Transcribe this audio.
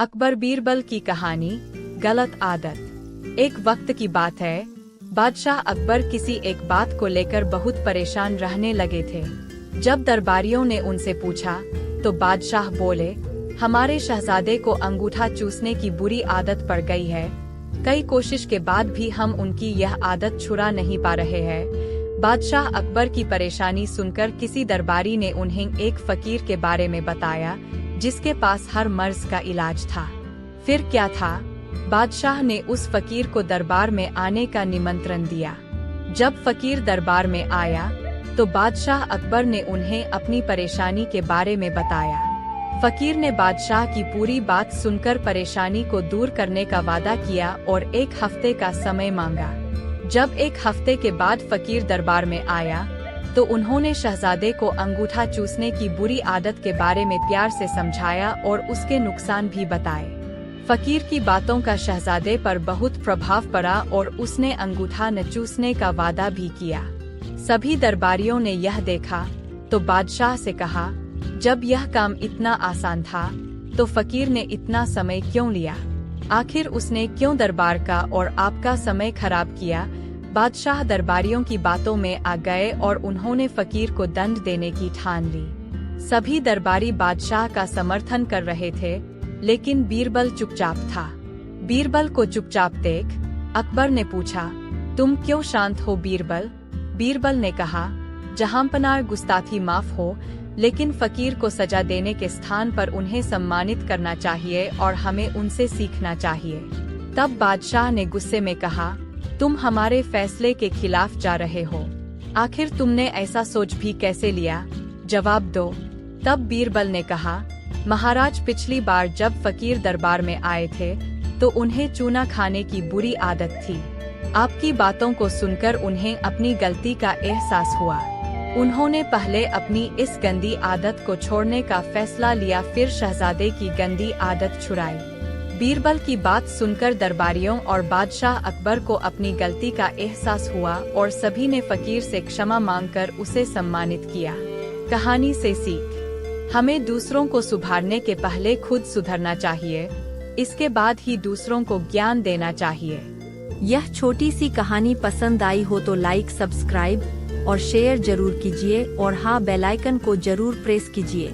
अकबर बीरबल की कहानी, गलत आदत। एक वक्त की बात है, बादशाह अकबर किसी एक बात को लेकर बहुत परेशान रहने लगे थे। जब दरबारियों ने उनसे पूछा तो बादशाह बोले, हमारे शहजादे को अंगूठा चूसने की बुरी आदत पड़ गई है। कई कोशिश के बाद भी हम उनकी यह आदत छुड़ा नहीं पा रहे हैं। बादशाह अकबर की परेशानी सुनकर किसी दरबारी ने उन्हें एक फकीर के बारे में बताया, जिसके पास हर मर्ज का इलाज था। फिर क्या था? बादशाह ने उस फकीर को दरबार में आने का निमंत्रण दिया। जब फकीर दरबार में आया तो बादशाह अकबर ने उन्हें अपनी परेशानी के बारे में बताया। फकीर ने बादशाह की पूरी बात सुनकर परेशानी को दूर करने का वादा किया और 1 हफ्ते का समय मांगा। जब 1 हफ्ते के बाद फकीर दरबार में आया तो उन्होंने शहजादे को अंगूठा चूसने की बुरी आदत के बारे में प्यार से समझाया और उसके नुकसान भी बताए। फकीर की बातों का शहजादे पर बहुत प्रभाव पड़ा और उसने अंगूठा न चूसने का वादा भी किया। सभी दरबारियों ने यह देखा तो बादशाह से कहा, जब यह काम इतना आसान था तो फकीर ने इतना समय क्यों लिया? आखिर उसने क्यों दरबार का और आपका समय खराब किया? बादशाह दरबारियों की बातों में आ गए और उन्होंने फकीर को दंड देने की ठान ली। सभी दरबारी बादशाह का समर्थन कर रहे थे, लेकिन बीरबल चुपचाप था। बीरबल को चुपचाप देख अकबर ने पूछा, तुम क्यों शांत हो बीरबल? बीरबल ने कहा, जहांपनाह गुस्ताखी माफ हो, लेकिन फकीर को सजा देने के स्थान पर उन्हें सम्मानित करना चाहिए और हमें उनसे सीखना चाहिए। तब बादशाह ने गुस्से में कहा, तुम हमारे फैसले के खिलाफ जा रहे हो। आखिर तुमने ऐसा सोच भी कैसे लिया? जवाब दो। तब बीरबल ने कहा, महाराज, पिछली बार जब फकीर दरबार में आए थे तो उन्हें चूना खाने की बुरी आदत थी। आपकी बातों को सुनकर उन्हें अपनी गलती का एहसास हुआ। उन्होंने पहले अपनी इस गंदी आदत को छोड़ने का फैसला लिया, फिर शहजादे की गंदी आदत छुड़ाई। बीरबल की बात सुनकर दरबारियों और बादशाह अकबर को अपनी गलती का एहसास हुआ और सभी ने फकीर से क्षमा मांगकर उसे सम्मानित किया। कहानी से सीख, हमें दूसरों को सुधारने के पहले खुद सुधरना चाहिए, इसके बाद ही दूसरों को ज्ञान देना चाहिए। यह छोटी सी कहानी पसंद आई हो तो लाइक, सब्सक्राइब और शेयर जरूर कीजिए और हाँ, बेल आइकन को जरूर प्रेस कीजिए।